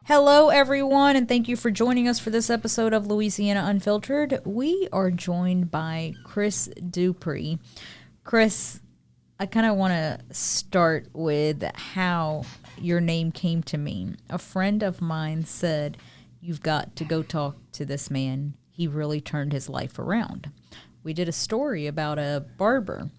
Hello, everyone, and thank you for joining us for this episode of Louisiana Unfiltered. We are joined by Chris Dupre. Chris, I kind of want to start with how your name came to me. A friend of mine said, "You've got to go talk to this man. He really turned his life around." We did a story about a barber.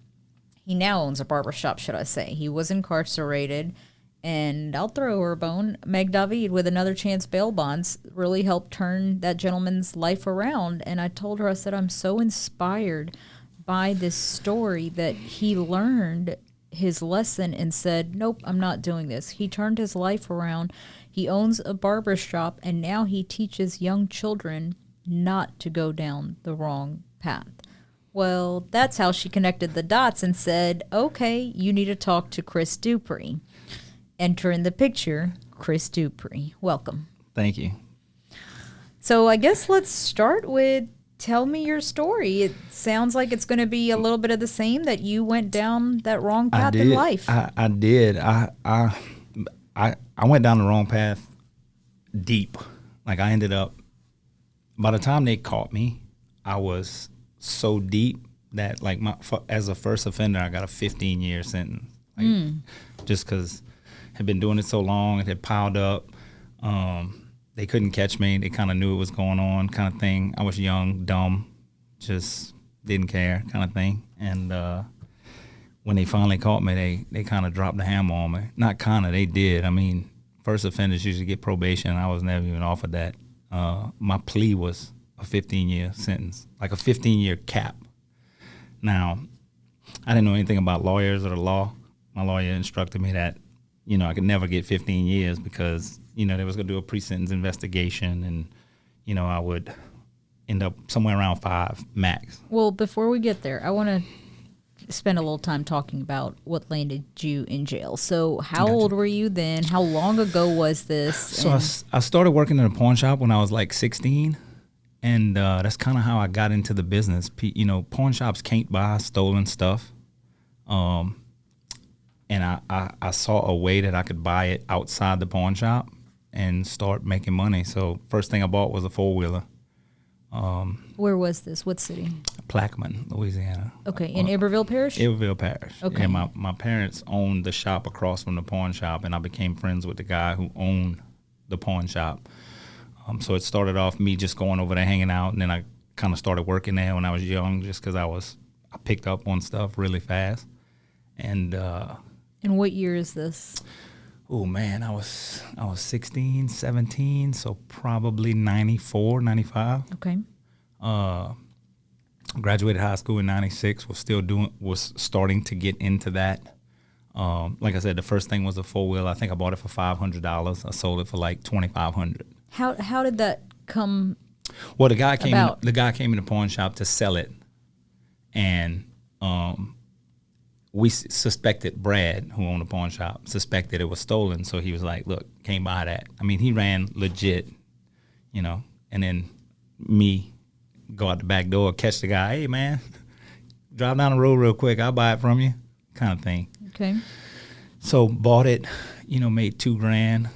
He now owns a barber shop, should I say. He was incarcerated. And I'll throw her a bone. Meg David with Another Chance bail bonds really helped turn that gentleman's life around. And I told her, I said, I'm so inspired by this story that he learned his lesson and said, nope, I'm not doing this. He turned his life around. He owns a barber shop, and now he teaches young children not to go down the wrong path. Well, that's how she connected the dots and said, okay, you need to talk to Chris Dupre. Enter in the picture, Chris Dupre. Welcome. Thank you. So I guess let's start with tell me your story. It sounds like it's going to be a little bit of the same, that you went down that wrong path in life. I did. I went down the wrong path deep. Like I ended up, by the time they caught me, I was so deep that like as a first offender, I got a 15-year sentence. Like, just because had been doing it so long, it had piled up. They couldn't catch me. They kind of knew what was going on, kind of thing. I was young, dumb, just didn't care, kind of thing. And when they finally caught me, they kind of dropped the hammer on me. Not kind of, they did. I mean, first offenders usually get probation. I was never even offered that. My plea was a 15-year sentence, like a 15-year cap. Now, I didn't know anything about lawyers or the law. My lawyer instructed me that, you know, I could never get 15 years because, you know, they was going to do a pre-sentence investigation and, you know, I would end up somewhere around 5 max. Well, before we get there, I want to spend a little time talking about what landed you in jail. So how old were you then? How long ago was this? So I started working in a pawn shop when I was like 16. And that's kind of how I got into the business. You know, pawn shops can't buy stolen stuff. And I saw a way that I could buy it outside the pawn shop and start making money. So first thing I bought was a 4-wheeler. Where was this? What city? Plaquemine, Louisiana. Okay, in Iberville Parish? Iberville Parish. Okay. And my parents owned the shop across from the pawn shop, and I became friends with the guy who owned the pawn shop. So it started off me just going over there hanging out, and then I kind of started working there when I was young just because I picked up on stuff really fast. And what year is this? Oh, man, I was 16, 17, so probably 94, 95. Okay. Graduated high school in 96, was starting to get into that. Like I said, the first thing was a 4-wheeler. I think I bought it for $500. I sold it for like $2,500. How did that come? Well, the guy came in the pawn shop to sell it, and we suspected Brad, who owned the pawn shop, suspected it was stolen. So he was like, "Look, can't buy that." I mean, he ran legit, you know. And then me go out the back door, catch the guy. "Hey, man, drive down the road real quick. I'll buy it from you," kind of thing. Okay. So bought it, you know, made $2,000.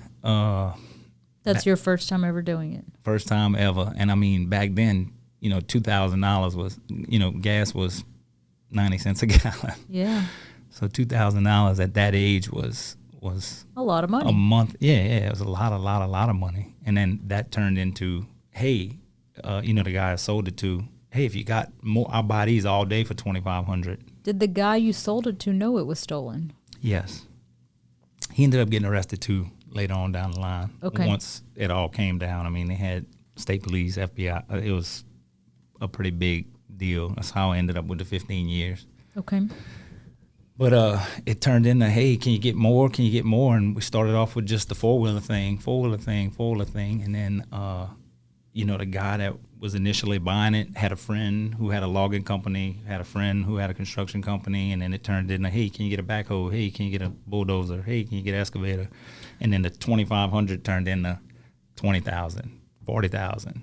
That's your first time ever doing it? First time ever. And I mean, back then, you know, $2,000 was, you know, gas was 90 cents a gallon. Yeah. So $2,000 at that age was a lot of money. A month. Yeah, it was a lot of money. And then that turned into, hey, you know, the guy I sold it to, hey, if you got more, I'll buy these all day for $2,500. Did the guy you sold it to know it was stolen? Yes. He ended up getting arrested too later on down the line. Okay. Once it all came down, I mean, they had state police, FBI. It was a pretty big deal. That's how I ended up with the 15 years. Okay. But it turned into, hey, can you get more? Can you get more? And we started off with just the four-wheeler thing. And then, you know, the guy that was initially buying it had a friend who had a logging company, had a friend who had a construction company, and then it turned into, hey, can you get a backhoe? Hey, can you get a bulldozer? Hey, can you get an excavator? And then the 2,500 turned into 20,000, 40,000.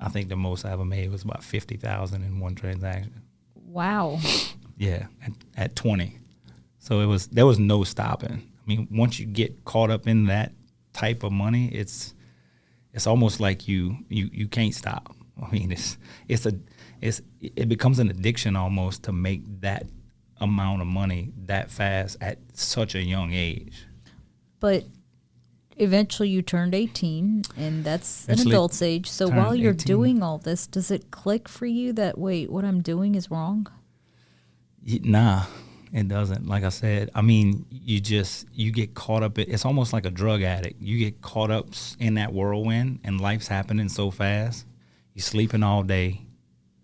I think the most I ever made was about 50,000 in one transaction. Wow. Yeah, at 20. So there was no stopping. I mean, once you get caught up in that type of money, it's almost like you can't stop. I mean, it becomes an addiction almost to make that amount of money that fast at such a young age. But eventually you turned 18, and that's an Eventually adult's age. So turned while you're 18. doing all this, does it click for you that, wait, what I'm doing is wrong? Nah, it doesn't. Like I said, I mean, you get caught up. It's almost like a drug addict. You get caught up in that whirlwind, and life's happening so fast. You're sleeping all day.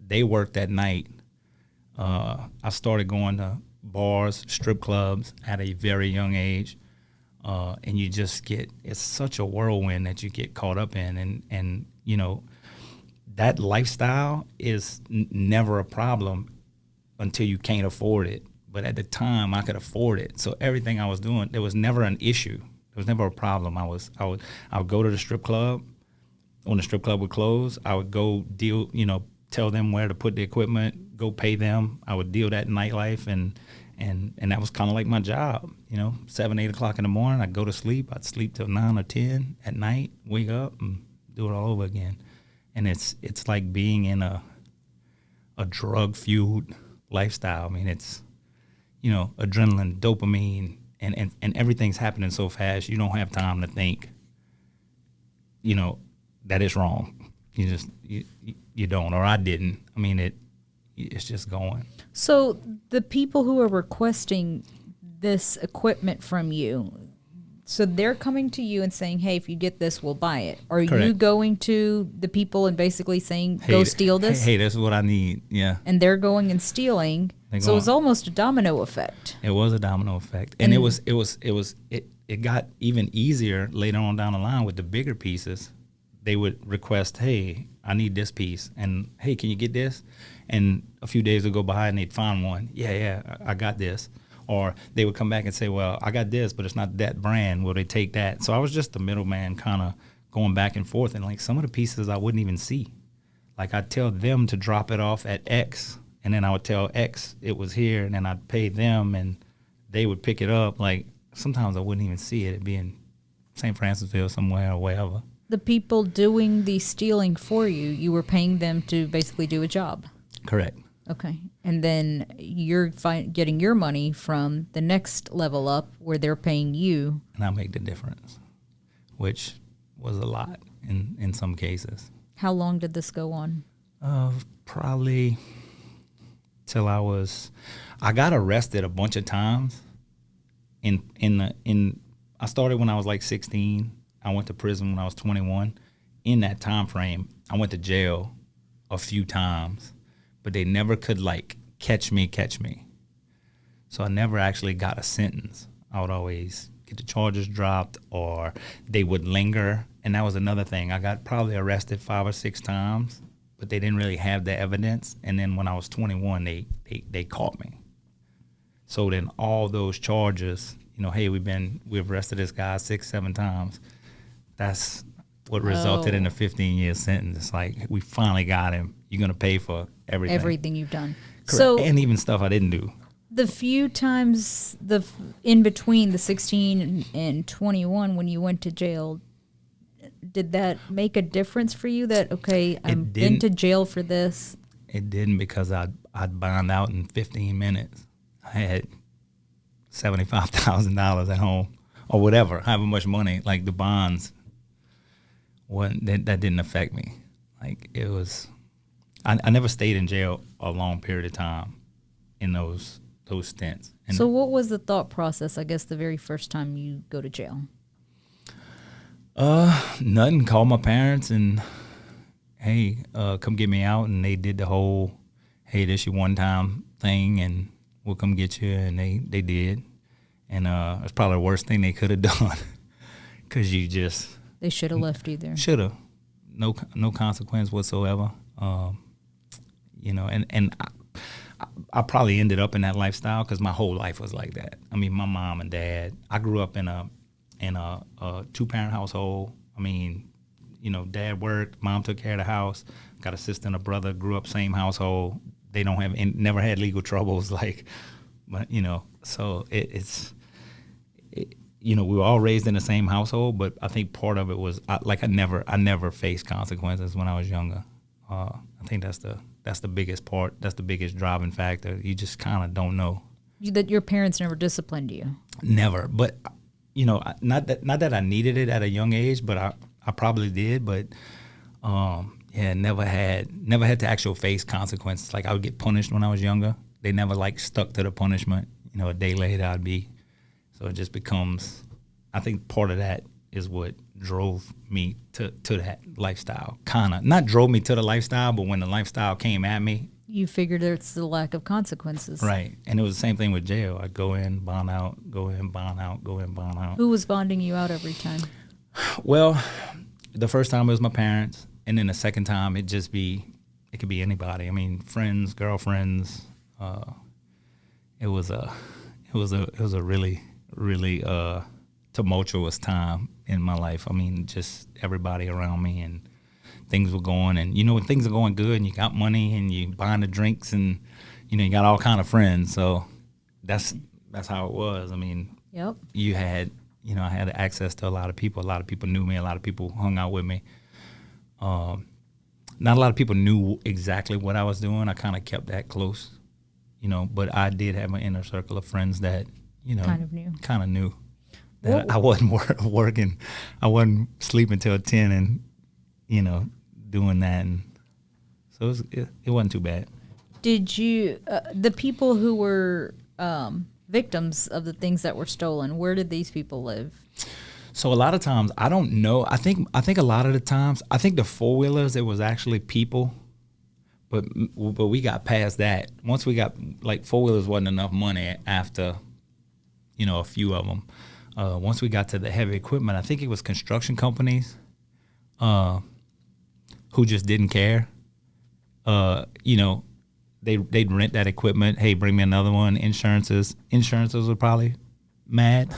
They worked at night. I started going to bars, strip clubs at a very young age. And you just it's such a whirlwind that you get caught up in. And you know, that lifestyle is never a problem until you can't afford it. But at the time, I could afford it. So everything I was doing, there was never an issue. There was never a problem. I would go to the strip club. When the strip club would close, I would go deal, tell them where to put the equipment, go pay them. I would deal that nightlife, and that was kind of like my job. 7, 8 o'clock in the morning, I'd go to sleep. I'd sleep till 9 or 10 at night, wake up, and do it all over again. And it's like being in a drug-fueled lifestyle. I mean, it's, adrenaline, dopamine, and everything's happening so fast, you don't have time to think, that it's wrong. You don't, or I didn't. I mean, it's just going. So the people who are requesting this equipment from you, so they're coming to you and saying, hey, if you get this, we'll buy it. Are Correct. you going to the people and basically saying, go steal this? Hey, this is what I need. Yeah. And they're going and stealing. So it was almost a domino effect. It was a domino effect. And it got even easier later on down the line with the bigger pieces. They would request, hey, I need this piece. And, hey, can you get this? And a few days would go by and they'd find one. Yeah, I got this. Or they would come back and say, well, I got this, but it's not that brand. Will they take that? So I was just the middleman kind of going back and forth. And, like, some of the pieces I wouldn't even see. Like, I'd tell them to drop it off at X. And then I would tell X it was here. And then I'd pay them and they would pick it up. Like, sometimes I wouldn't even see it. It'd be in St. Francisville somewhere or wherever. The people doing the stealing for you, you were paying them to basically do a job. Correct. Okay. And then you're getting your money from the next level up where they're paying you. And I make the difference, which was a lot in some cases. How long did this go on? Probably till I got arrested a bunch of times. I started when I was like 16. I went to prison when I was 21. In that time frame, I went to jail a few times, but they never could catch me. So I never actually got a sentence. I would always get the charges dropped, or they would linger. And that was another thing. I got probably arrested 5 or 6 times, but they didn't really have the evidence. And then when I was 21, they caught me. So then all those charges, hey, we've arrested this guy 6, 7 times. That's what resulted in a 15-year sentence. It's like, we finally got him. You're going to pay for everything. Everything you've done. Correct. So, and even stuff I didn't do. The few times in between the 16 and 21 when you went to jail, did that make a difference for you that, okay, I've been to jail for this? It didn't, because I'd bond out in 15 minutes. I had $75,000 at home or whatever, however much money, like the bonds. That didn't affect me. Like, it was, I never stayed in jail a long period of time in those stints. And so what was the thought process, I guess, the very first time you go to jail? Nothing. Called my parents and, hey, come get me out. And they did the whole, hey, this your one-time thing and we'll come get you. And they did. And it's probably the worst thing they could have done, because they should have left you there. Should have. No consequence whatsoever. And I probably ended up in that lifestyle because my whole life was like that. I mean, my mom and dad, I grew up in a 2-parent household. I mean, dad worked, mom took care of the house, got a sister and a brother, grew up same household. They don't have, never had legal troubles, like, but, so we were all raised in the same household, but I think part of it was, I never faced consequences when I was younger. I think that's the biggest part. That's the biggest driving factor. You just kind of don't know. That your parents never disciplined you? Never. But, not that I needed it at a young age, but I probably did. But, never had to actual face consequences. Like, I would get punished when I was younger. They never, stuck to the punishment. A day later so it just becomes, I think part of that is what drove me to that lifestyle. Kind of. Not drove me to the lifestyle, but when the lifestyle came at me. You figured it's the lack of consequences. Right. And it was the same thing with jail. I'd go in, bond out, go in, bond out, go in, bond out. Who was bonding you out every time? Well, the first time it was my parents, and then the second time it could be anybody. I mean, friends, girlfriends. It was a really, really tumultuous time in my life. I mean, just everybody around me, and things were going, and when things are going good and you got money and you buying the drinks and you got all kind of friends. So that's how it was. I mean, yep. You had I had access to a lot of people. A lot of people knew me. A lot of people hung out with me. Not a lot of people knew exactly what I was doing. I kind of kept that close, but I did have an inner circle of friends that kind of knew that I wasn't working. I wasn't sleeping till 10 and doing that, and so it wasn't too bad. Did you the people who were victims of the things that were stolen, where did these people live? So a lot of times, I don't know. I think a lot of the times, I think the four-wheelers, it was actually people, but we got past that. Once we got, four-wheelers wasn't enough money after, a few of them. Once we got to the heavy equipment, I think it was construction companies who just didn't care. They'd rent that equipment. Hey, bring me another one. Insurances were probably mad.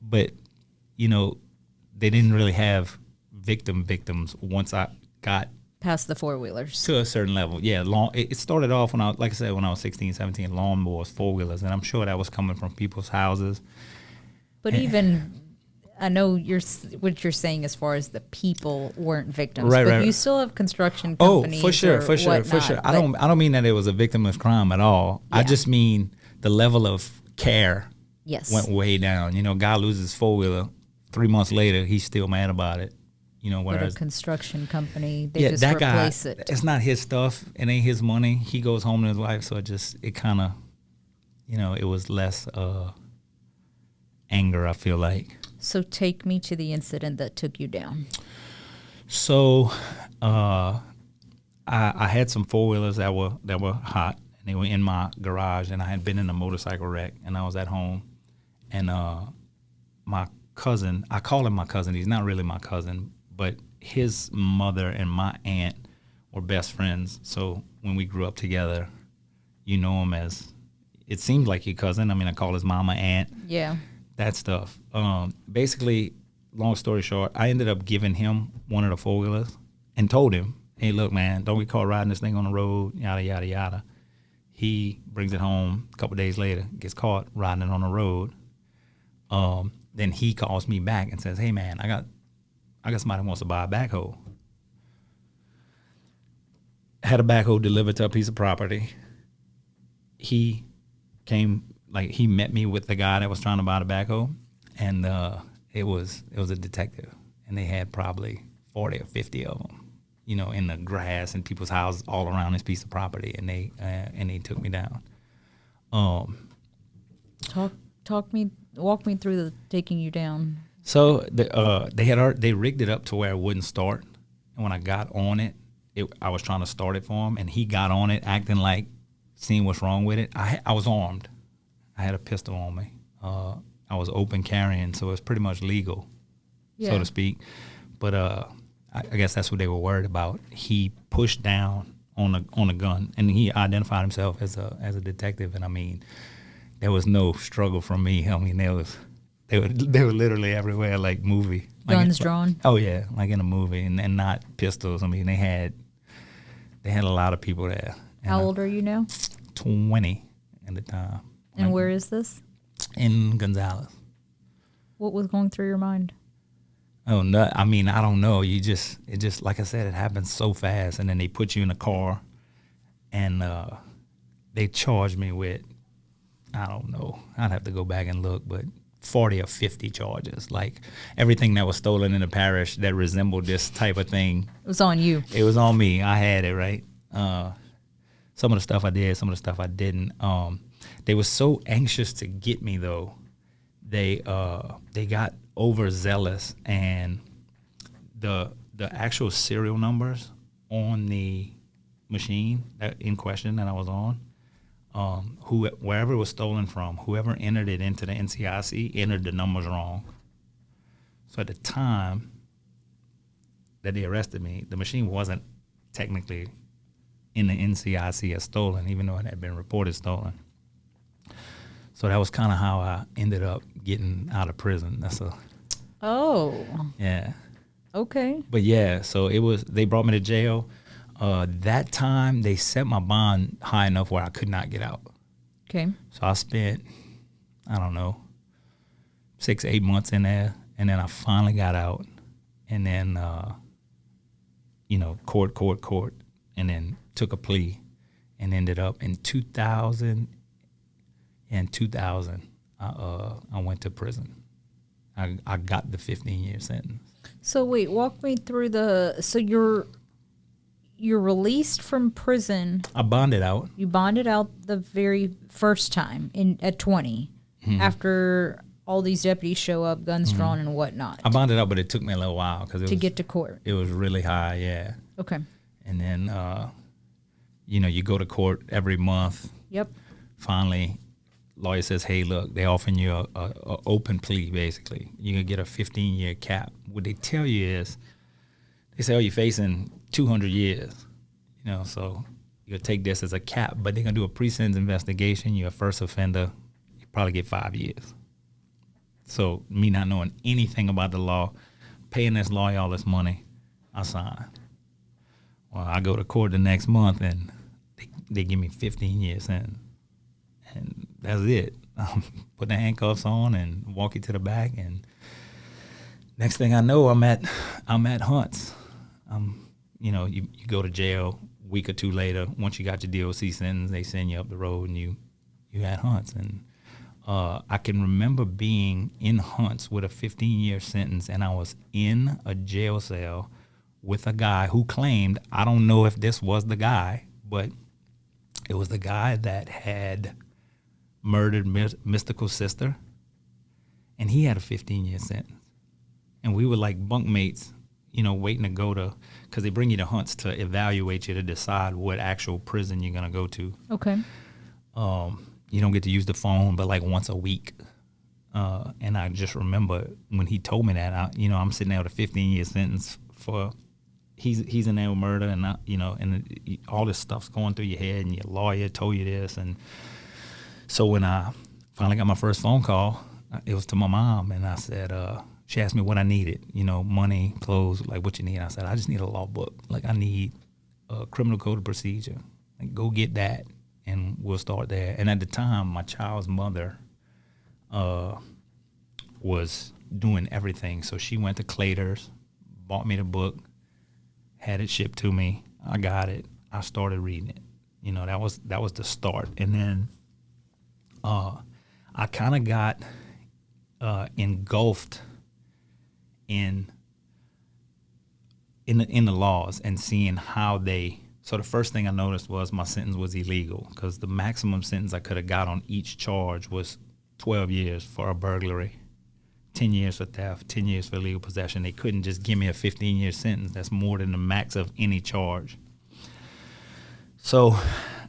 But, they didn't really have victims once I got past the four-wheelers to a certain level. Yeah, it started off when I was 16, 17, lawnmowers, four-wheelers, and I'm sure that was coming from people's houses. But I know what you're saying as far as the people weren't victims, right, but right. You still have construction companies. Oh, for sure. Whatnot, I don't mean that it was a victim of crime at all. Yeah. I just mean the level of care went way down. Guy loses four-wheeler, 3 months later, he's still mad about it. Whereas a construction company, they just replace it. It's not his stuff. It ain't his money. He goes home to his wife, so it kind of, it was less anger, I feel like. So take me to the incident that took you down. So I had some four-wheelers that were hot, and they were in my garage, and I had been in a motorcycle wreck, and I was at home, and my cousin, I call him my cousin. He's not really my cousin, but his mother and my aunt were best friends. So when we grew up together, you know him as, it seemed like your cousin. I mean, I call his mama aunt. Yeah. That stuff. Basically, long story short, I ended up giving him one of the four-wheelers and told him, hey, look, man, don't get caught riding this thing on the road, yada, yada, yada. He brings it home a couple days later, gets caught riding it on the road. Then he calls me back and says, hey, man, I got somebody who wants to buy a backhoe. Had a backhoe delivered to a piece of property. He came, he met me with the guy that was trying to buy the backhoe, and it was a detective, and they had probably 40 or 50 of them, in the grass and people's houses all around this piece of property, and they took me down. Walk me through the taking you down. So they rigged it up to where it wouldn't start, and when I got on it, I was trying to start it for him, and he got on it, acting like seeing what's wrong with it. I was armed. I had a pistol on me. I was open carrying, so it's pretty much legal, so to speak. But I guess that's what they were worried about. He pushed down on a gun, and he identified himself as a detective. And I mean, there was no struggle from me. I mean, They were literally everywhere, like movie. Guns drawn. Oh yeah, like in a movie, and not pistols. I mean, they had a lot of people there. How old are you now? 20 at the time. And where is this? In Gonzales. What was going through your mind? Oh no! I mean, I don't know. It just like I said, it happens so fast, and then they put you in a car, and they charged me with, I don't know. I'd have to go back and look, but 40 or 50 charges. Like everything that was stolen in the parish that resembled this type of thing. It was on you. It was on me. I had it, right? Some of the stuff I did, some of the stuff I didn't. They were so anxious to get me, though. They got overzealous, and the actual serial numbers on the machine that in question that I was on, wherever it was stolen from, whoever entered it into the NCIC entered the numbers wrong. So at the time that they arrested me, the machine wasn't technically in the NCIC as stolen, even though it had been reported stolen. So that was kind of how I ended up getting out of prison. Yeah. Okay. But yeah, so they brought me to jail. That time they set my bond high enough where I could not get out. Okay. So I spent, I don't know, 6-8 months in there, and then I finally got out, and then, court, and then took a plea, and ended up in 2000. In 2000, I went to prison. I got the 15-year sentence. So wait, walk me through so you're released from prison. I bonded out. You bonded out the very first time at 20, after all these deputies show up, guns drawn and whatnot. I bonded out, but it took me a little while to get to court. It was really high, yeah. Okay. And then, you go to court every month. Yep. Finally, lawyer says, hey, look, they're offering you a open plea, basically. You can get a 15-year cap. What they tell you is, they say, oh, you're facing 200 years. So you'll take this as a cap, but they're going to do a pre-sentence investigation. You're a first offender. You probably get 5 years. So me not knowing anything about the law, paying this lawyer all this money, I sign. Well, I go to court the next month, and they give me 15 years sentence. And that's it. Put the handcuffs on and walk you to the back, and next thing I know, I'm at Hunt's. You go to jail a week or two later. Once you got your DOC sentence, they send you up the road, and you at Hunt's. And I can remember being in Hunt's with a 15-year sentence, and I was in a jail cell with a guy who claimed, I don't know if this was the guy, but it was the guy that had murdered Mystical sister, and he had a 15-year sentence. And we were like bunkmates, waiting to go to, because they bring you to Hunts to evaluate you to decide what actual prison you're going to go to. Okay. You don't get to use the phone but like once a week. And I just remember when he told me that, I'm sitting there with a 15-year sentence for, he's in there with murder, and and all this stuff's going through your head, and your lawyer told you this. And so when I finally got my first phone call, it was to my mom, and I said, she asked me what I needed, money, clothes, like what you need. I said, I just need a law book. Like I need a criminal code of procedure. Like go get that, and we'll start there. And at the time, my child's mother was doing everything. So she went to Claytor's, bought me the book, had it shipped to me. I got it. I started reading it. That was the start. And then I kind of got engulfed in the laws and seeing how they. So the first thing I noticed was my sentence was illegal, because the maximum sentence I could have got on each charge was 12 years for a burglary, 10 years for theft, 10 years for illegal possession. They couldn't just give me a 15-year sentence. That's more than the max of any charge. So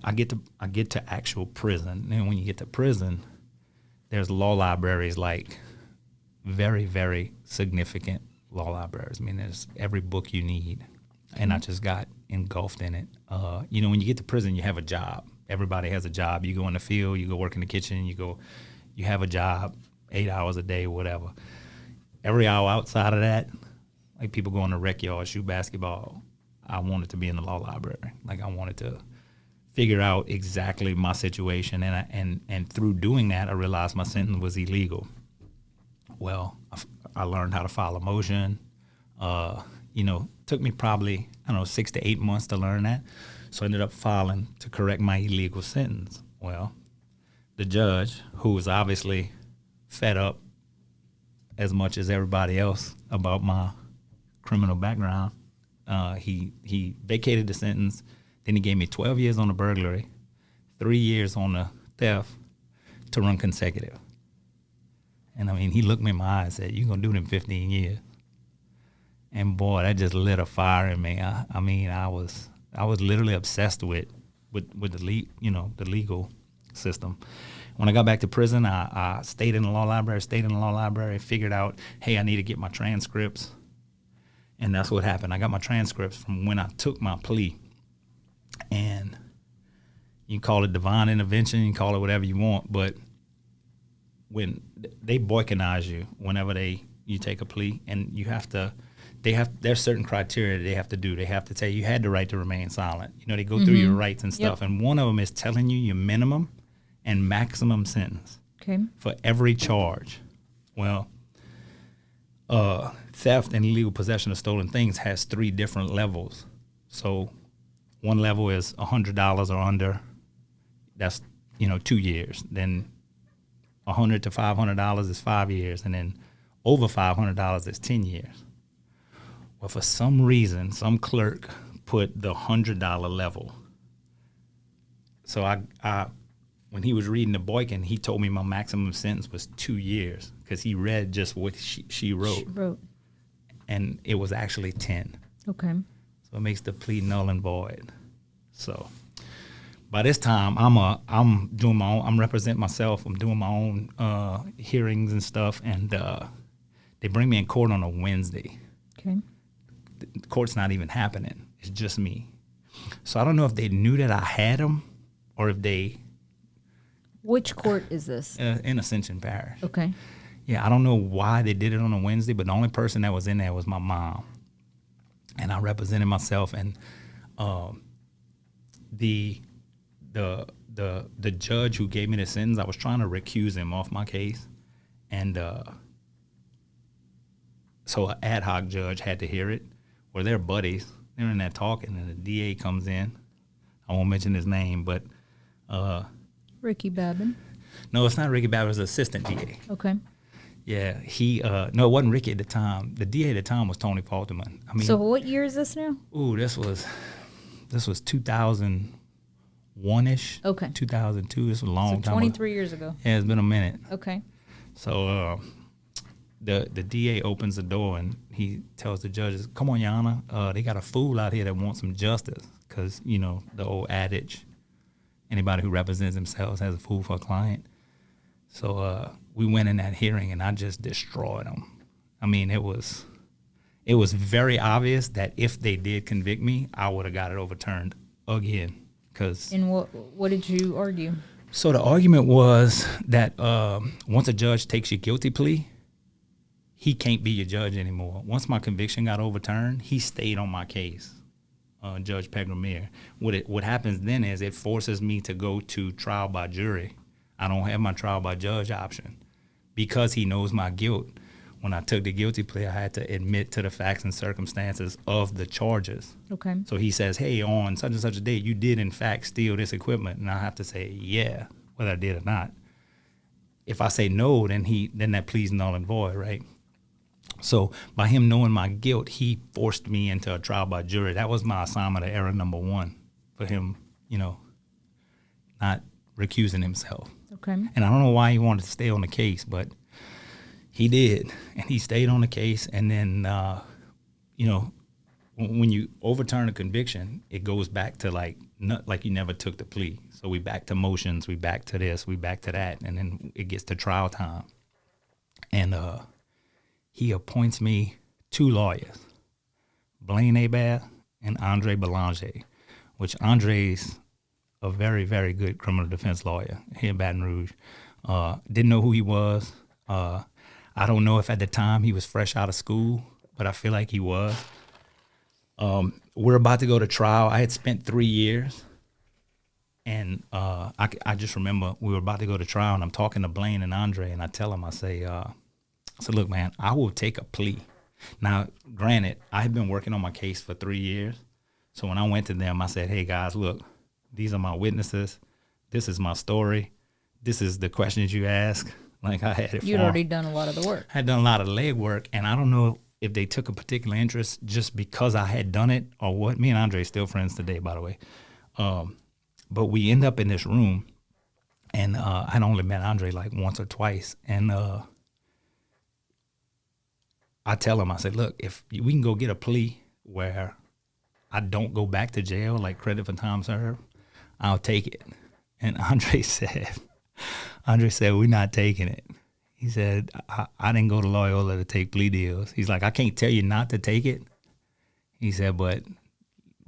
I get to actual prison. And when you get to prison, there's law libraries, like very, very significant law libraries. I mean, there's every book you need. And I just got engulfed in it. When you get to prison, you have a job. Everybody has a job. You go in the field, you go work in the kitchen, you have a job. 8 hours a day, whatever. Every hour outside of that, like people going to rec yard, shoot basketball, I wanted to be in the law library. Like I wanted to figure out exactly my situation, and through doing that, I realized my sentence was illegal. Well, I learned how to file a motion. Took me probably 6 to 8 months to learn that. So I ended up filing to correct my illegal sentence. Well, the judge, who was obviously fed up as much as everybody else about my criminal background, he vacated the sentence. Then he gave me 12 years on the burglary, 3 years on the theft to run consecutive. And I mean, he looked me in my eyes and said, "You're going to do them 15 years." And boy, that just lit a fire in me. I was literally obsessed with the legal system. When I got back to prison, I stayed in the law library, figured out, hey, I need to get my transcripts. And that's what happened. I got my transcripts from when I took my plea. And you can call it divine intervention, you can call it whatever you want, but when they boycottize you whenever you take a plea, and there's certain criteria they have to do. They have to tell you had the right to remain silent. They go through your rights and stuff. Yep. And one of them is telling you your minimum and maximum sentence for every charge. Well, theft and illegal possession of stolen things has 3 different levels. So one level is $100 or under. That's 2 years. Then $100 to $500 is 5 years, and then over $500 is 10 years. Well, for some reason, some clerk put the $100 level. So I when he was reading the Boykin, he told me my maximum sentence was 2 years because he read just what she wrote. And it was actually 10. Okay. So it makes the plea null and void. So by this time, I'm doing my own. I'm representing myself. I'm doing my own hearings and stuff, and they bring me in court on a Wednesday. Okay. The court's not even happening. It's just me. So I don't know if they knew that I had them, or if they. Which court is this? In Ascension Parish. Okay. Yeah, I don't know why they did it on a Wednesday, but the only person that was in there was my mom, and I represented myself. And the judge who gave me the sentence, I was trying to recuse him off my case, and so an ad hoc judge had to hear it. Or they're buddies. They're in there talking, and the DA comes in. I won't mention his name, but Ricky Babin. No, it's not Ricky Babin. It's the assistant DA. Okay. Yeah, no, it wasn't Ricky at the time. The DA at the time was Tony Falterman. So what year is this now? Ooh, this was 2001-ish. Okay. 2002. This was a long time. 23 years ago. Yeah, it's been a minute. Okay. So the DA opens the door and he tells the judges, "Come on, Your Honor, they got a fool out here that wants some justice." Because, the old adage, anybody who represents themselves has a fool for a client. So we went in that hearing and I just destroyed them. I mean, it was very obvious that if they did convict me, I would have got it overturned again. And what did you argue? So the argument was that once a judge takes your guilty plea, he can't be your judge anymore. Once my conviction got overturned, he stayed on my case, Judge Pegramere. What happens then is it forces me to go to trial by jury. I don't have my trial by judge option. Because he knows my guilt, when I took the guilty plea, I had to admit to the facts and circumstances of the charges. Okay. So he says, "Hey, on such and such a date, you did in fact steal this equipment," and I have to say, "Yeah," whether I did or not. If I say no, then that plea's null and void, right? So by him knowing my guilt, he forced me into a trial by jury. That was my assignment of error number one for him, not recusing himself. Okay. And I don't know why he wanted to stay on the case, but he did. And he stayed on the case. And then, when you overturn a conviction, it goes back to like you never took the plea. So we back to motions, we back to this, we back to that. And then it gets to trial time. And he appoints me 2 lawyers, Blaine Abad and Andre Belanger, which Andre's a very, very good criminal defense lawyer here in Baton Rouge. Didn't know who he was. I don't know if at the time he was fresh out of school, but I feel like he was. We're about to go to trial. I had spent 3 years, and I just remember we were about to go to trial, and I'm talking to Blaine and Andre, and I tell him, I said, look, man, I will take a plea. Now, granted, I had been working on my case for 3 years, so when I went to them, I said, hey, guys, look, these are my witnesses. This is my story. This is the questions you ask. Like, I had it. You'd already done a lot of the work. I had done a lot of leg work, and I don't know if they took a particular interest just because I had done it or what. Me and Andre are still friends today, by the way. But we end up in this room, and I'd only met Andre like once or twice. And I tell him, I said, look, if we can go get a plea where I don't go back to jail, like credit for time served, I'll take it. And Andre said, we're not taking it. He said, I didn't go to Loyola to take plea deals. He's like, I can't tell you not to take it. He said, but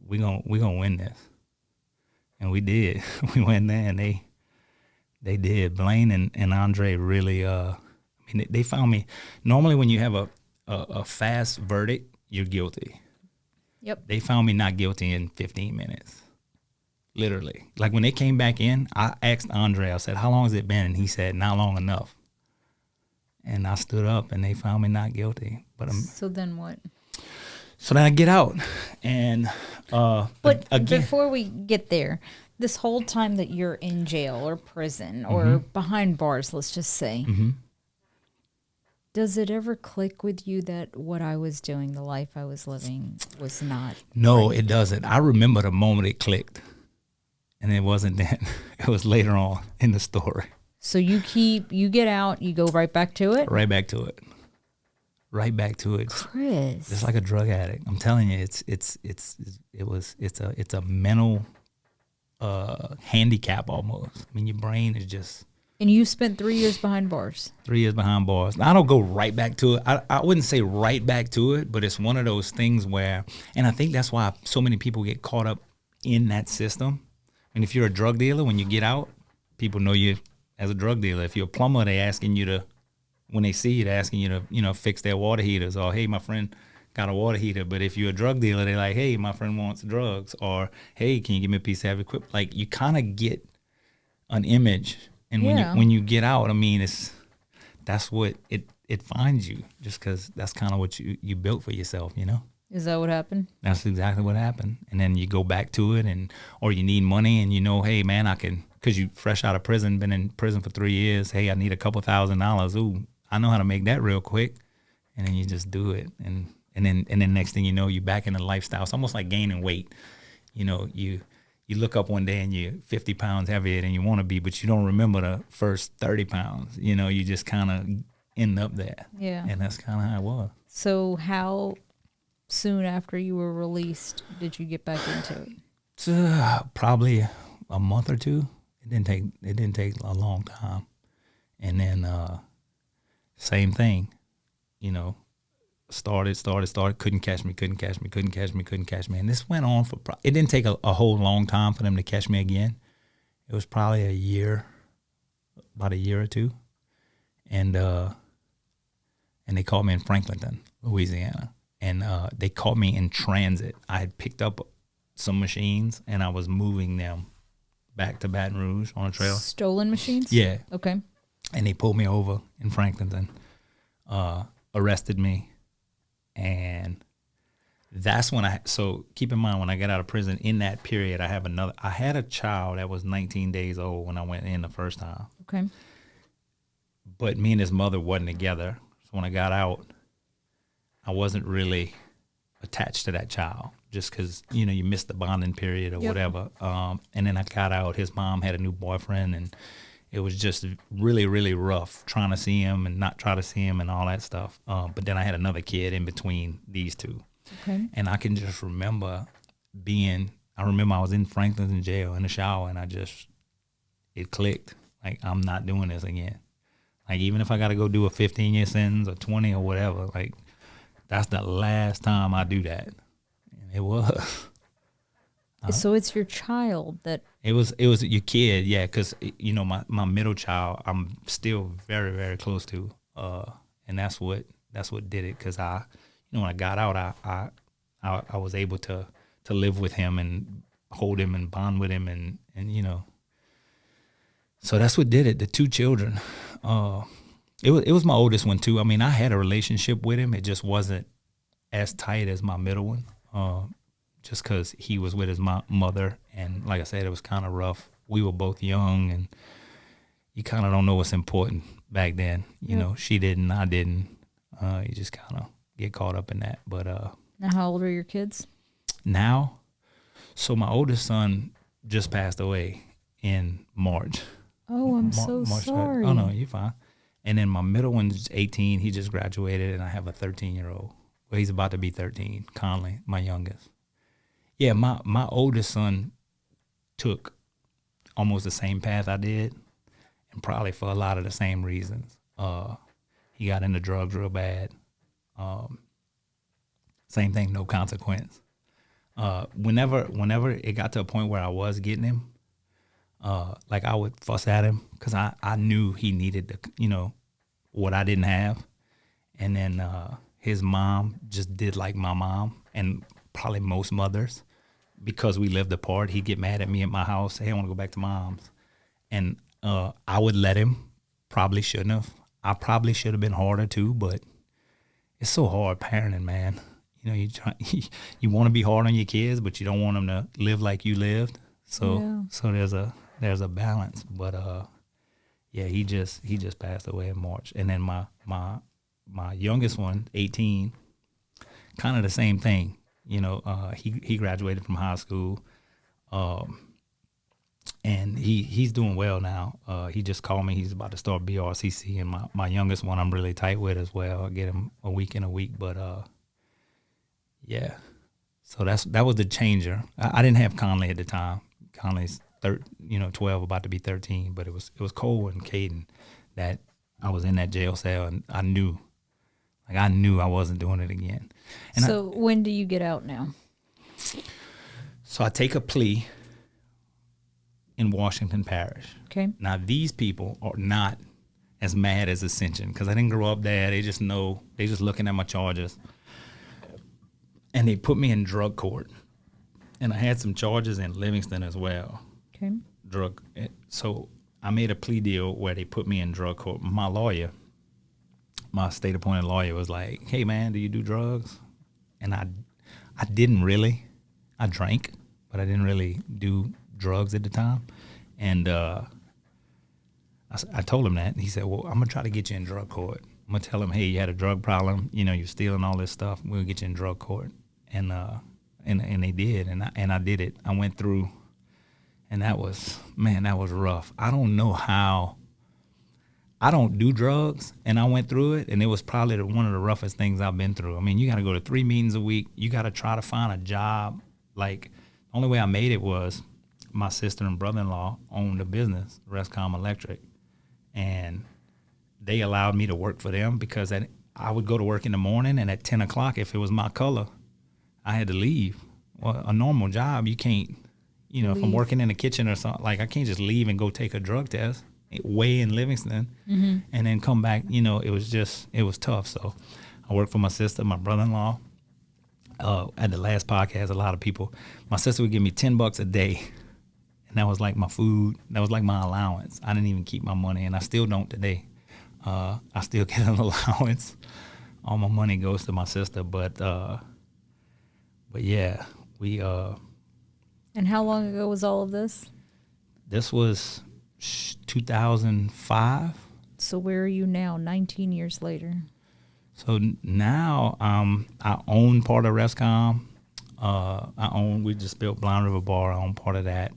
we gonna win this. And we did. We went there, and they did. Blaine and Andre really, they found me. Normally when you have a fast verdict, you're guilty. Yep. They found me not guilty in 15 minutes. Literally. Like when they came back in, I asked Andre, I said, how long has it been? And he said, not long enough. And I stood up, and they found me not guilty. But so then what? So then I get out, and but again, before we get there, this whole time that you're in jail or prison or behind bars, let's just say, does it ever click with you that what I was doing, the life I was living, was not? No, right? It doesn't. I remember the moment it clicked, and it wasn't then. It was later on in the story. So you get out, you go right back to it? Right back to it. Right back to it. Chris. It's like a drug addict. I'm telling you, it's a mental handicap almost. I mean, your brain is just. And you spent 3 years behind bars. 3 years behind bars. Now, I don't go right back to it. I wouldn't say right back to it, but it's one of those things where, and I think that's why so many people get caught up in that system. And if you're a drug dealer, when you get out, people know you as a drug dealer. If you're a plumber, they asking you to, when they see you, they're asking you to, fix their water heaters, or, hey, my friend got a water heater. But if you're a drug dealer, they're like, hey, my friend wants drugs, or, hey, can you give me a piece of heavy equipment? Like, you kind of get an image. And when you get out, I mean, that's what it finds you, just because that's kind of what you built for yourself, Is that what happened? That's exactly what happened. And then you go back to it, or you need money, and hey, man, I can, because you fresh out of prison, been in prison for 3 years. Hey, I need a couple $1,000s. Ooh, I know how to make that real quick. And then you just do it, and then next thing you know, you're back in the lifestyle. It's almost like gaining weight. You look up one day and you're 50 pounds heavier than you want to be, but you don't remember the first 30 pounds. You just kind of end up there. Yeah. And that's kind of how it was. So how soon after you were released did you get back into it? Probably a month or two. It didn't take a long time. And then same thing, started, couldn't catch me. And this went on for, it didn't take a whole long time for them to catch me again. It was probably about a year or two. And they caught me in Franklinton, Louisiana. And they caught me in transit. I had picked up some machines, and I was moving them back to Baton Rouge on a trail. Stolen machines? Yeah. Okay. And they pulled me over in Franklinton, arrested me. And that's when so keep in mind, when I got out of prison, in that period, I had a child that was 19 days old when I went in the first time. Okay. But me and his mother wasn't together. So when I got out, I wasn't really attached to that child, just because, you missed the bonding period or whatever. And then I got out, his mom had a new boyfriend, and it was just really, really rough trying to see him and not try to see him and all that stuff. But then I had another kid in between these two. Okay. And I can just remember I was in Franklinton jail in the shower, and it clicked. Like, I'm not doing this again. Like, even if I got to go do a 15-year sentence or 20 or whatever, like, that's the last time I do that. And it was. So it's your child that... It was your kid, yeah, because, my middle child, I'm still very, very close to. And that's what did it. Cause when I got out, I was able to live with him and hold him and bond with him and so that's what did it. The 2 children. It was my oldest one too. I mean, I had a relationship with him. It just wasn't as tight as my middle one. Just because he was with his mother, and like I said, it was kind of rough. We were both young, and you kind of don't know what's important back then. You know, she didn't, I didn't. You just kind of get caught up in that. But now, how old are your kids? Now, so my oldest son just passed away in March. Oh, I'm so sorry. Oh no, you're fine. And then my middle one's 18. He just graduated, and I have a 13-year-old. Well, he's about to be 13. Conley, my youngest. Yeah, my oldest son took almost the same path I did, and probably for a lot of the same reasons. He got into drugs real bad. Same thing, no consequence. Whenever it got to a point where I was getting him, like I would fuss at him because I knew he needed what I didn't have, and then his mom just did like my mom and probably most mothers. Because we lived apart, he'd get mad at me at my house. Hey, I want to go back to mom's. And I would let him. Probably shouldn't have. I probably should have been harder too, but it's so hard parenting, man. You want to be hard on your kids, but you don't want them to live like you lived. So there's a balance. But he just passed away in March. And then my youngest one, 18, kind of the same thing. He graduated from high school, and he's doing well now. He just called me. He's about to start BRCC, and my youngest one I'm really tight with as well. I get him a week, but So that was the changer. I didn't have Conley at the time. Conley's 12, about to be 13, but it was Cole and Caden that I was in that jail cell, and I knew I wasn't doing it again. And so when do you get out now? So I take a plea in Washington Parish. Okay. Now these people are not as mad as Ascension because I didn't grow up there. They just looking at my charges. And they put me in drug court. And I had some charges in Livingston as well. Okay. So I made a plea deal where they put me in drug court. My lawyer, my state-appointed lawyer, was like, hey, man, do you do drugs? And I didn't really. I drank, but I didn't really do drugs at the time. And I told him that. And he said, well, I'm going to try to get you in drug court. I'm going to tell him, hey, you had a drug problem. You're stealing all this stuff. We'll get you in drug court. And they did. And I did it. I went through. And that was rough. I don't know how. I don't do drugs, and I went through it, and it was probably one of the roughest things I've been through. I mean, you got to go to 3 meetings a week. You got to try to find a job. Like, the only way I made it was my sister and brother-in-law owned a business, Rescom Electric, and they allowed me to work for them because I would go to work in the morning, and at 10 o'clock, if it was my color, I had to leave. Well, a normal job, you can't, if I'm working in the kitchen or something, like I can't just leave and go take a drug test way in Livingston and then come back. It was tough. So I worked for my sister, my brother-in-law. At the last podcast, a lot of people, my sister would give me $10 a day. And that was like my food. That was like my allowance. I didn't even keep my money, and I still don't today. I still get an allowance. All my money goes to my sister. But yeah, we... And how long ago was all of this? This was 2005. So where are you now, 19 years later? So now I own part of Rescom. We just built Blind River Bar. I own part of that.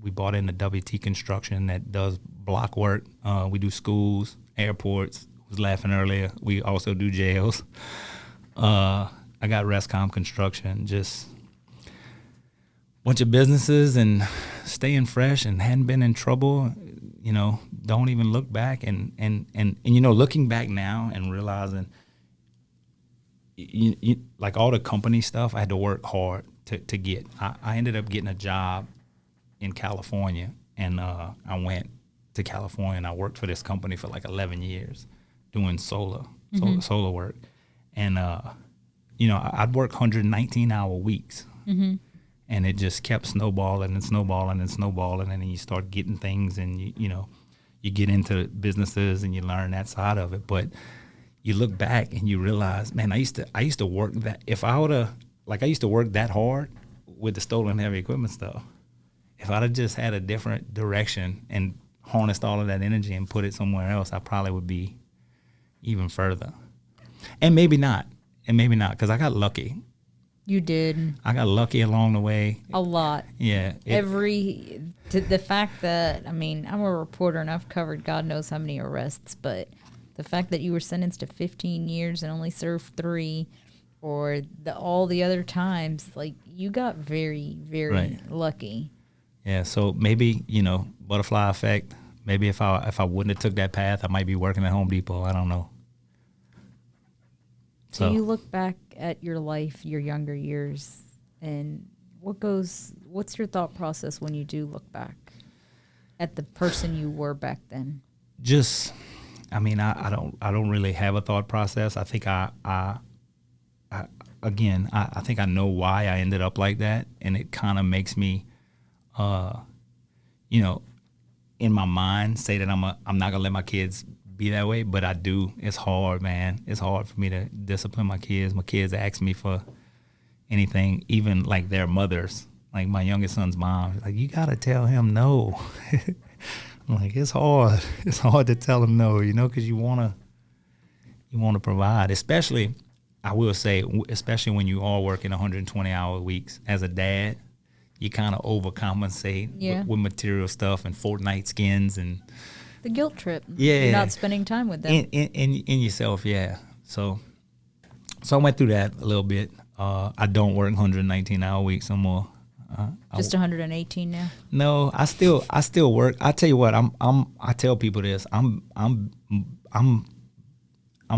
We bought in the WT Construction that does block work. We do schools, airports. I was laughing earlier. We also do jails. I got Rescom Construction, just bunch of businesses and staying fresh and hadn't been in trouble. Don't even look back and looking back now and realizing like all the company stuff I had to work hard to get. I ended up getting a job in California, and I went to California and I worked for this company for like 11 years. doing solar work. And, I'd work 119-hour weeks. And it just kept snowballing and snowballing and snowballing. And then you start getting things and, you get into businesses and you learn that side of it. But you look back and you realize, man, I used to work that. If I would have, I used to work that hard with the stolen heavy equipment stuff. If I'd have just had a different direction and harnessed all of that energy and put it somewhere else, I probably would be even further. And maybe not, because I got lucky. You did. I got lucky along the way. A lot. Yeah. The fact that, I'm a reporter and I've covered God knows how many arrests, but the fact that you were sentenced to 15 years and only served 3, or all the other times, you got very, very lucky. Yeah, so maybe, butterfly effect. Maybe if I wouldn't have took that path, I might be working at Home Depot. I don't know. So you look back at your life, your younger years, and what's your thought process when you do look back at the person you were back then? Just, I don't really have a thought process. I think I think I know why I ended up like that, and it kind of makes me, in my mind, say that I'm not gonna let my kids be that way, but I do. It's hard, man. It's hard for me to discipline my kids. My kids ask me for anything, even their mothers. Like my youngest son's mom, you gotta tell him no. I'm like, it's hard. It's hard to tell him no, because you wanna provide, especially. I will say, especially when you are working 120-hour weeks as a dad, you kind of overcompensate with material stuff and Fortnite skins and the guilt trip. Yeah, you're not spending time with them. In yourself, yeah. So I went through that a little bit. I don't work 119-hour weeks no more. Just 118 now. No, I still work. I tell you what, I tell people this. I'm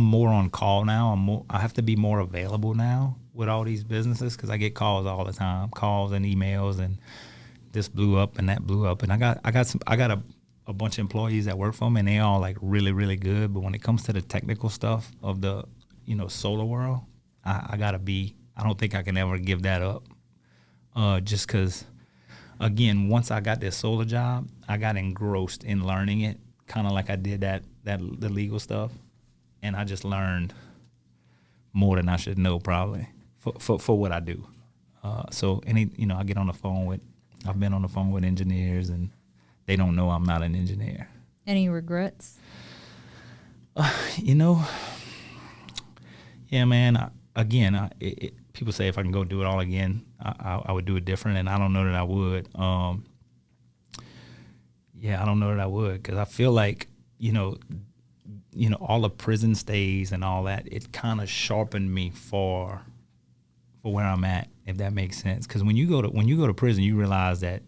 more on call now. I have to be more available now with all these businesses because I get calls all the time, calls and emails, and this blew up and that blew up. And I got a bunch of employees that work for me, and they all really, really good. But when it comes to the technical stuff of the solar world, I gotta be. I don't think I can ever give that up. Just because, again, once I got this solar job, I got engrossed in learning it, kind of like I did the legal stuff. And I just learned more than I should know, probably, for what I do. So I get on the phone I've been on the phone with engineers, and they don't know I'm not an engineer. Any regrets? Yeah, man. People say if I can go do it all again, I would do it different, and I don't know that I would. I don't know that I would, because I feel like, all the prison stays and all that, it kind of sharpened me for where I'm at, if that makes sense. Because when you go to prison, you realize that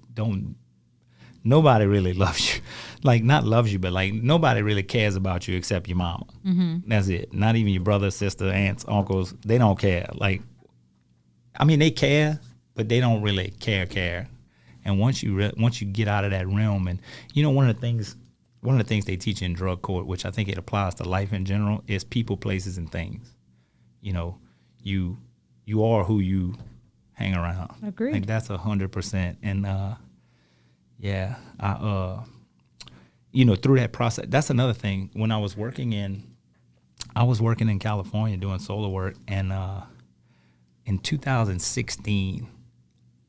nobody really loves you. Not loves you, but nobody really cares about you except your mama. Mm-hmm. That's it. Not even your brother, sister, aunts, uncles. They don't care. They care, but they don't really care. And once you get out of that realm, and one of the things they teach in drug court, which I think it applies to life in general, is people, places, and things. You are who you hang around. Agreed. That's 100%. And through that process, that's another thing. When I was working in California doing solar work, and in 2016,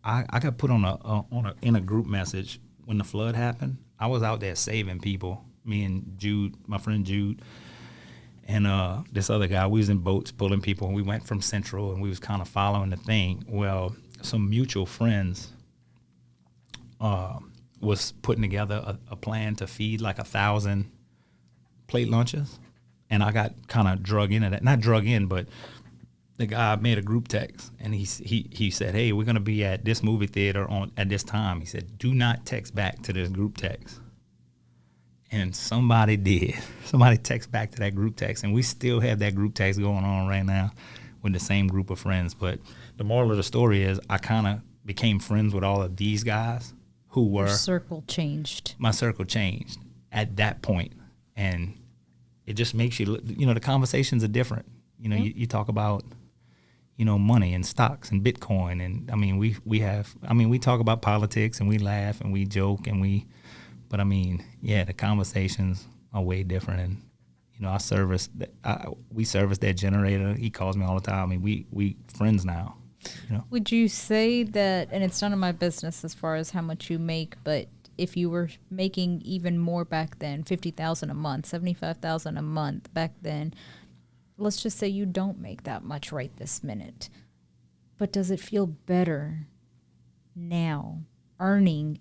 I got put in a group message when the flood happened. I was out there saving people, me and Jude, my friend Jude, and this other guy. We was in boats pulling people, and we went from Central, and we was kind of following the thing. Well, some mutual friends was putting together a plan to feed 1,000 plate lunches, and I got kind of drug into that. Not drug in, but the guy made a group text, and he said, "Hey, we're gonna be at this movie theater at this time." He said, "Do not text back to this group text." And somebody did. Somebody texted back to that group text, and we still have that group text going on right now with the same group of friends. But the moral of the story is, I kind of became friends with all of these guys who were. Your circle changed. My circle changed at that point, and it just makes you, the conversations are different. You talk about, money and stocks and Bitcoin. And I mean, we talk about politics and we laugh and we joke but I mean, the conversations are way different. And, we service that generator. He calls me all the time. I mean, we friends now, Would you say that, and it's none of my business as far as how much you make, but if you were making even more back then, $50,000 a month, $75,000 a month back then, let's just say you don't make that much right this minute, but does it feel better now earning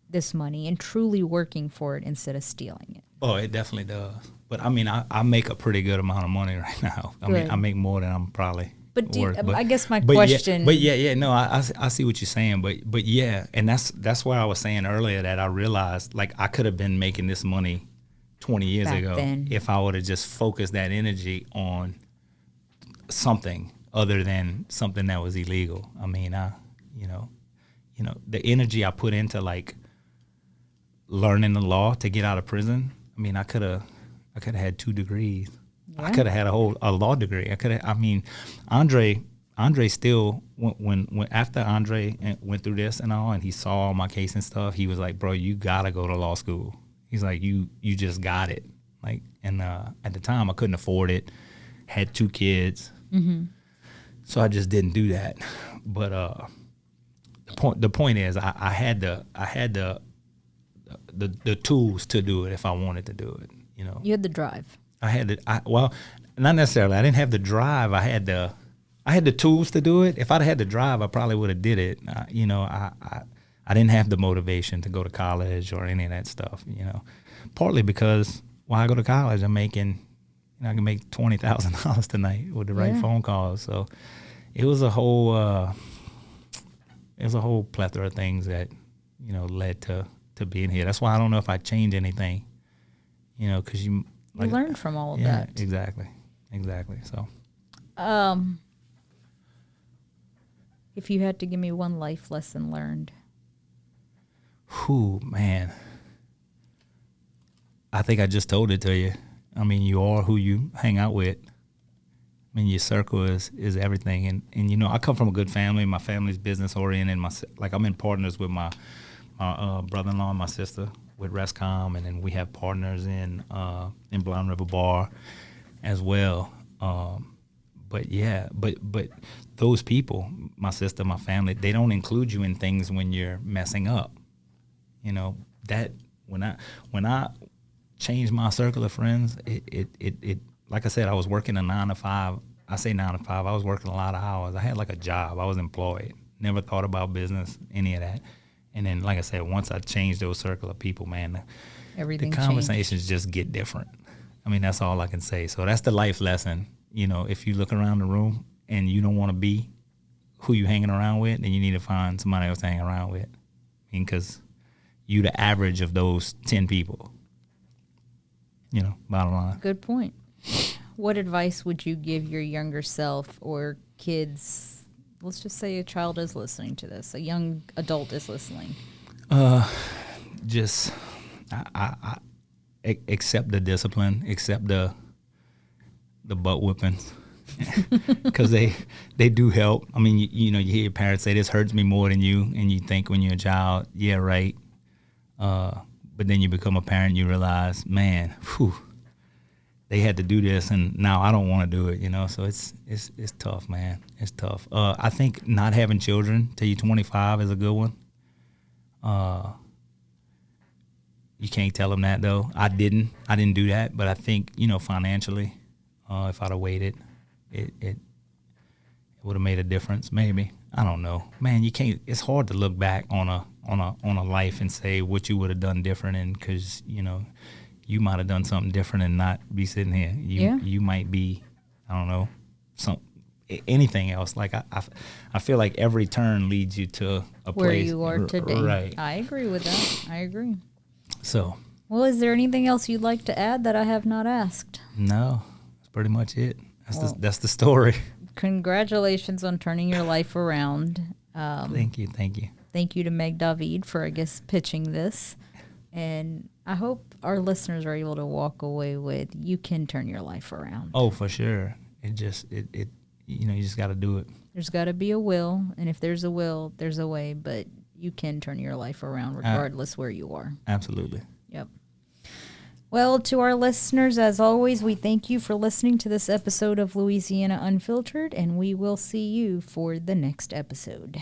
this money and truly working for it instead of stealing it? Oh, it definitely does. But I mean, I make a pretty good amount of money right now. I mean, I make more than I'm probably worth. I guess my question. No, I see what you're saying. But yeah, and that's why I was saying earlier that I realized like I could have been making this money 20 years back ago then, if I would have just focused that energy on something other than something that was illegal. I mean, the energy I put into like learning the law to get out of prison. I mean, I could have had 2 degrees. Yeah. I could have had a law degree. Andre still when after Andre went through this and all, and he saw all my case and stuff, he was like, "Bro, you gotta go to law school." He's like, "You just got it." Like, and at the time I couldn't afford it, had 2 kids, so I just didn't do that. But the point is, I had the tools to do it if I wanted to do it. You had the drive. Well, not necessarily. I didn't have the drive. I had the tools to do it. If I'd had the drive, I probably would have did it. I didn't have the motivation to go to college or any of that stuff. Partly because when I go to college, I'm making, I can make $20,000 tonight with the right phone calls. So it was a whole plethora of things that led to being here. That's why I don't know if I change anything. Because you learned from all of that. Exactly. So, if you had to give me one life lesson learned, man, I think I just told it to you. I mean, you are who you hang out with. I mean, your circle is everything. And I come from a good family. My family's business oriented. I'm in partners with my brother-in-law and my sister with Rescom, and then we have partners in Blonde River Bar as well. But those people, my sister, my family, they don't include you in things when you're messing up. That when I changed my circle of friends, it like I said, I was working a 9 to 5. I say 9 to 5. I was working a lot of hours. I had like a job. I was employed. Never thought about business, any of that. And then, like I said, once I changed those circle of people, man, the conversations just get different. I mean, that's all I can say. So that's the life lesson. If you look around the room and you don't want to be who you hanging around with, then you need to find somebody else to hang around with. I mean, because you the average of those 10 people. Bottom line. Good point. What advice would you give your younger self or kids? Let's just say a child is listening to this, a young adult is listening. Just I accept the discipline, accept the butt whippings, because they do help. I mean, you hear your parents say, "This hurts me more than you," and you think when you're a child, yeah, right. But then you become a parent, you realize, man, they had to do this, and now I don't want to do it, So it's tough, man. It's tough. I think not having children till you're 25 is a good one. You can't tell them that though. I didn't do that, but I think financially, if I'd have waited, it would have made a difference. Maybe, I don't know, man. You can't. It's hard to look back on a life and say what you would have done different, and because you might have done something different and not be sitting here. You might be, I don't know, anything else. Like I feel like every turn leads you to a where place you are today. Right. I agree with that. I agree. So. Well, is there anything else you'd like to add that I have not asked? No, that's pretty much it. That's the story. Congratulations on turning your life around. Thank you. Thank you to Meg David for, I guess, pitching this. And I hope our listeners are able to walk away with, you can turn your life around. Oh, for sure. You just got to do it. There's got to be a will, and if there's a will, there's a way, but you can turn your life around regardless where you are. Absolutely. Yep. Well, to our listeners, as always, we thank you for listening to this episode of Louisiana Unfiltered, and we will see you for the next episode.